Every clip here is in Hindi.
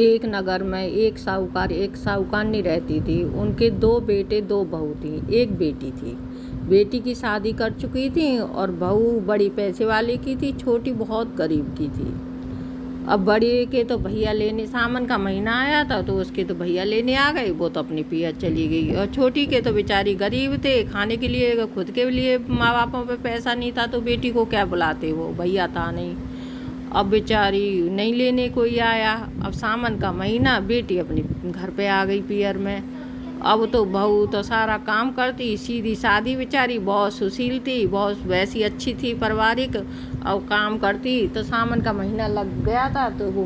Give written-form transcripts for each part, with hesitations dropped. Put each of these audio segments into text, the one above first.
एक नगर में एक साहूकारनी रहती थी। उनके 2 बेटे 2 बहू थी। एक बेटी थी। बेटी की शादी कर चुकी थी और बहू बड़ी पैसे वाले की थी, छोटी बहुत गरीब की थी। अब बड़ी के तो भैया लेने, सावन का महीना आया था तो उसके तो भैया लेने आ गए, वो तो अपनी पिया चली गई। और छोटी के तो बेचारी गरीब थे, खाने के लिए खुद के लिए माँ बापों पे पैसा नहीं था तो बेटी को क्या बुलाते, वो भैया था नहीं। अब बेचारी नहीं लेने कोई आया। अब सावन का महीना, बेटी अपनी घर पे आ गई पियर में। अब तो बहू तो सारा काम करती, सीधी सादी बेचारी, बहुत सुशील थी, बहुत वैसी अच्छी थी पारिवारिक। अब काम करती तो सावन का महीना लग गया था तो वो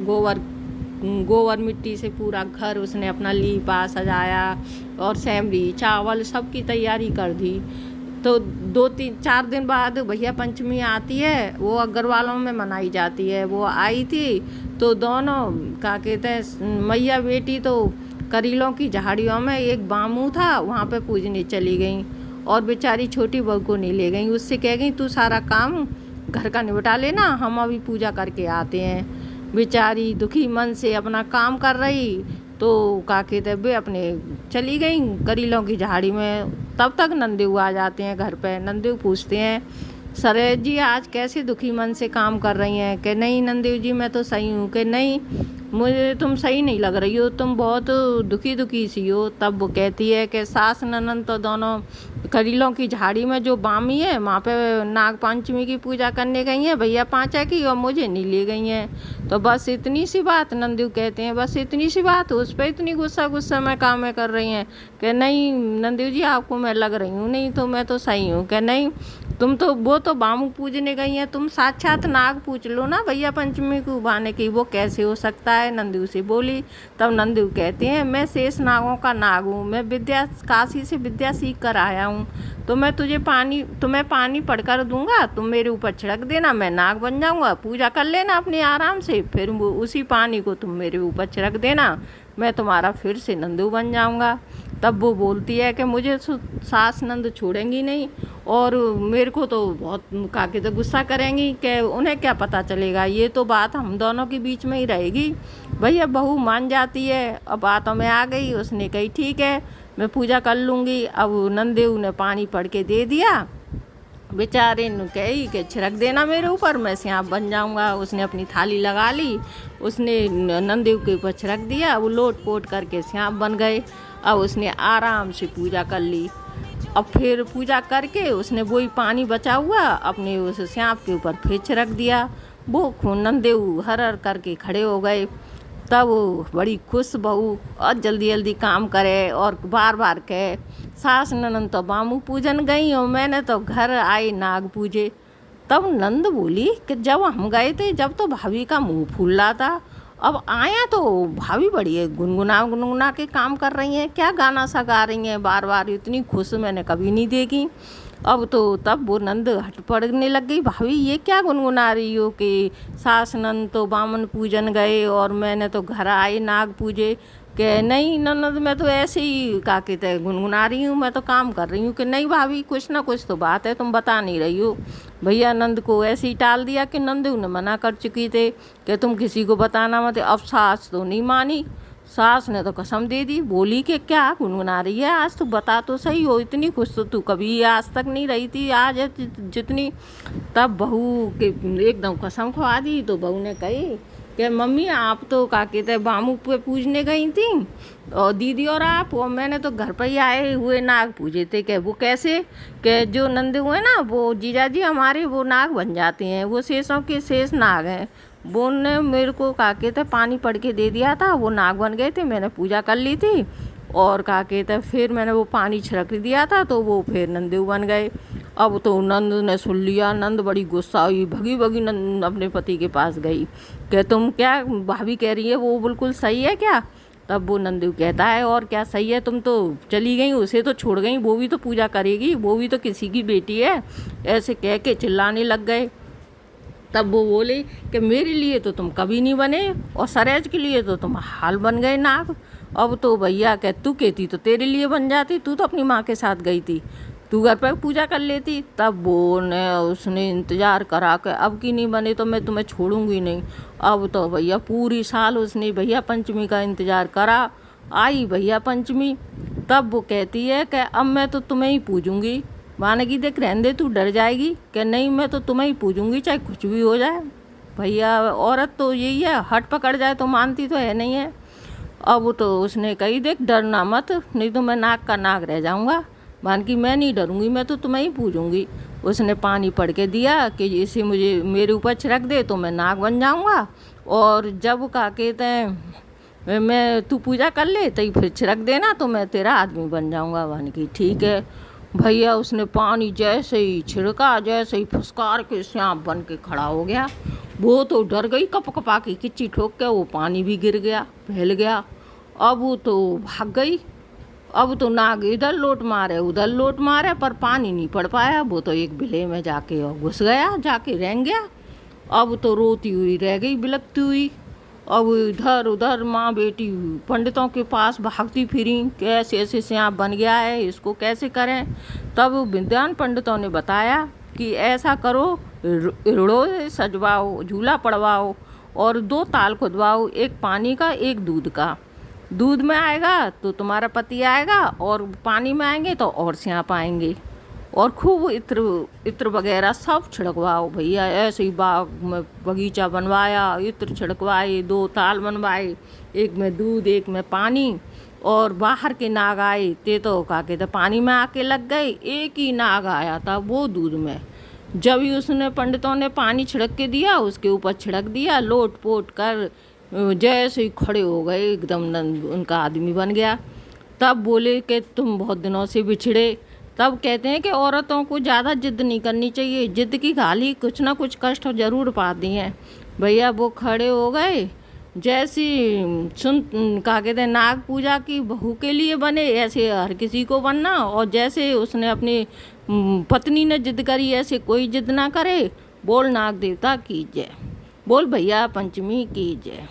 गोबर मिट्टी से पूरा घर उसने अपना लीपा सजाया और सेमरी चावल सब की तैयारी कर दी। तो 2-3-4 दिन बाद भैया पंचमी आती है, वो अग्रवालों में मनाई जाती है। वो आई थी तो दोनों क्या कहते हैं, मैया बेटी तो करीलों की झाड़ियों में एक बामू था वहाँ पे पूजने चली गई और बेचारी छोटी बहू को नहीं ले गई। उससे कह गई तू सारा काम घर का निपटा लेना, हम अभी पूजा करके आते हैं। बेचारी दुखी मन से अपना काम कर रही तो क्या कहते वे अपने चली गई करीलों की झाड़ी में। तब तक नंदेऊ आ जाते हैं घर पे। नंदेऊ पूछते हैं, सरेज जी आज कैसे दुखी मन से काम कर रही हैं? कि नहीं नंदेऊ जी मैं तो सही हूँ। कि नहीं मुझे तुम सही नहीं लग रही हो, तुम बहुत दुखी सी हो। तब वो कहती है कि सास ननद तो दोनों करीलों की झाड़ी में जो बामी है वहाँ पे नाग पंचमी की पूजा करने गई हैं भैया पाँचा की, और मुझे नहीं ले गई हैं। तो बस इतनी सी बात, नंदू कहते हैं बस इतनी सी बात, उस पर इतनी गुस्सा में काम में कर रही हैं। कि नहीं नंदू जी आपको मैं लग रही हूँ, नहीं तो मैं तो सही हूँ। कि नहीं तुम तो वो तो बामू पूजने गई हैं, तुम साक्षात नाग पूज लो ना भैया पंचमी को उभाने की, वो कैसे हो सकता है? नंदू से बोली। तब नंदू कहते हैं मैं शेष नागों का नाग हूँ, मैं विद्या काशी से विद्या सीख कर आया हूँ, तो मैं तुम्हें पानी पड़कर दूंगा, तुम मेरे ऊपर छिड़क देना, मैं नाग बन जाऊंगा, पूजा कर लेना अपने आराम से, फिर वो उसी पानी को तुम मेरे ऊपर छिड़क देना, मैं तुम्हारा फिर से नंदू बन जाऊंगा। तब वो बोलती है कि मुझे सास नंद छोड़ेंगी नहीं और मेरे को तो बहुत काके तो गुस्सा करेंगी कि उन्हें क्या पता चलेगा, ये तो बात हम दोनों के बीच में ही रहेगी। भैया बहू मान जाती है, अब बातों में आ गई, उसने कही ठीक है मैं पूजा कर लूँगी। अब नंदेऊ ने पानी पड़ के दे दिया, बेचारे ने कही कि छिड़क देना मेरे ऊपर, मैं सांप बन जाऊंगा। उसने अपनी थाली लगा ली, उसने नंदेव के ऊपर छिड़क दिया, वो लोट पोट करके सांप बन गए। अब उसने आराम से पूजा कर ली। अब फिर पूजा करके उसने वही पानी बचा हुआ अपने उस सांप के ऊपर फिर छिड़क दिया। वो नंदेव हर हर करके खड़े हो गए। तब वो बड़ी खुश बहू और जल्दी जल्दी काम करे और बार बार कहे सास ननद तो बामू पूजन गई और मैंने तो घर आई नाग पूजे। तब नंद बोली कि जब हम गए थे जब तो भाभी का मुंह फूल रहा था, अब आया तो भाभी बड़ी गुनगुना के काम कर रही हैं, क्या गाना सा गा रही हैं बार बार, इतनी खुश मैंने कभी नहीं देखी। अब तो तब वो नंद हट पड़ने लग गई, भाभी ये क्या गुनगुना रही हो कि सास नंद तो बामन पूजन गए और मैंने तो घर आए नाग पूजे। कि नहीं ननद मैं तो ऐसे ही का कहते गुनगुना रही हूँ, मैं तो काम कर रही हूँ। कि नहीं भाभी कुछ ना कुछ तो बात है, तुम बता नहीं रही हो। भैया नंद को ऐसे ही टाल दिया कि नंदू ने मना कर चुकी थे कि तुम किसी को बताना मत। अब सास तो नहीं मानी, सास ने तो कसम दे दी, बोली कि क्या गुनगुना रही है, आज तो बता तो सही हो, इतनी खुश तो तू कभी आज तक नहीं रही थी, आज है जितनी। तब बहू के एकदम कसम खवा दी। तो बहू ने कही कि मम्मी आप तो क्या कहते हैं बामू पे पूजने गई थी और दीदी और आप, और मैंने तो घर पर ही आए हुए नाग पूजे थे। कि वो कैसे? कि जो नंद हुए ना वो जीजाजी हमारे वो नाग बन जाते हैं, वो शेषों के शेष नाग हैं, वो ने मेरे को क्या कहते पानी पड़ के दे दिया था, वो नाग बन गए थे, मैंने पूजा कर ली थी और क्या कहते फिर मैंने वो पानी छिड़क दिया था तो वो फिर नंदेव बन गए। अब तो नंद ने सुन लिया, नंद बड़ी गुस्सा हुई, भगी नंद अपने पति के पास गई कि तुम क्या भाभी कह रही है वो बिल्कुल सही है क्या? तब वो नंदेव कहता है और क्या सही है, तुम तो चली गई, उसे तो छोड़ गई, वो भी तो पूजा करेगी, वो भी तो किसी की बेटी है। ऐसे कह के चिल्लाने लग गए। तब वो बोले कि मेरे लिए तो तुम कभी नहीं बने और सरेज के लिए तो तुम हाल बन गए नाग। अब तो भैया कह तू कहती तो तेरे लिए बन जाती, तू तो अपनी माँ के साथ गई थी। तू घर पर पूजा कर लेती। तब वो ने उसने इंतज़ार करा के अब की नहीं बने तो मैं तुम्हें छोड़ूंगी नहीं। अब तो भैया पूरी साल उसने भैया पंचमी का इंतज़ार करा। आई भैया पंचमी, तब वो कहती है कि अब मैं तो तुम्हें ही पूजूंगी। माने की देख रहने दे, तू डर जाएगी कि नहीं मैं तो तुम्हें ही पूजूंगी चाहे कुछ भी हो जाए। भैया औरत तो यही है, हट पकड़ जाए तो मानती तो है नहीं है। अब तो उसने कही देख डरना मत, नहीं तो मैं नाक का नाक रह जाऊंगा। मान की मैं नहीं डरूंगी, मैं तो तुम्हें ही पूजूंगी। उसने पानी पड़ के दिया कि इसे मुझे मेरे ऊपर छिड़क दे तो मैं नाक बन जाऊंगा, और जब का कहते हैं मैं तू पूजा कर ले तो फिर छिड़क देना तो मैं तेरा आदमी बन जाऊंगा। मान की ठीक है। भैया उसने पानी जैसे ही छिड़का, जैसे ही फुसकार के सांप बन के खड़ा हो गया। वो तो डर गई, कप कपा की किच्ची ठोक के वो पानी भी गिर गया, फैल गया। अब वो तो भाग गई। अब तो नाग इधर लोट मारे उधर लोट मारे पर पानी नहीं पड़ पाया। वो तो एक बिले में जाके और घुस गया, जाके रेंग गया। अब तो रोती हुई रह गई, बिलखती हुई। अब इधर उधर माँ बेटी पंडितों के पास भागती फिरी, कैसे ऐसे सांप बन गया है, इसको कैसे करें। तब विद्वान पंडितों ने बताया कि ऐसा करो, रोड़ो सजवाओ, झूला पड़वाओ और 2 ताल खुदवाओ, एक पानी का एक दूध का। दूध में आएगा तो तुम्हारा पति आएगा और पानी में आएंगे तो और सांप आएंगे। और खूब इत्र इत्र वगैरह सब छिड़कवाओ। भैया ऐसे ही बाग में बगीचा बनवाया, इत्र छिड़कवाए, 2 ताल बनवाए, एक में दूध एक में पानी। और बाहर के नाग आए ते तो का कहते पानी में आके लग गए। एक ही नाग आया था वो दूध में। जब ही उसने पंडितों ने पानी छिड़क के दिया, उसके ऊपर छिड़क दिया, लोट पोट कर जैसे ही खड़े हो गए एकदम उनका आदमी बन गया। तब बोले कि तुम बहुत दिनों से बिछड़े। तब कहते हैं कि औरतों को ज़्यादा जिद नहीं करनी चाहिए, जिद की गाली कुछ ना कुछ कष्ट जरूर पाती हैं। भैया वो खड़े हो गए, जैसी सुन का कहते हैं नाग पूजा की बहू के लिए बने ऐसे हर किसी को बनना। और जैसे उसने अपनी पत्नी ने जिद करी ऐसे कोई जिद ना करे। बोल नाग देवता की जय, बोल भैया पंचमी की जय।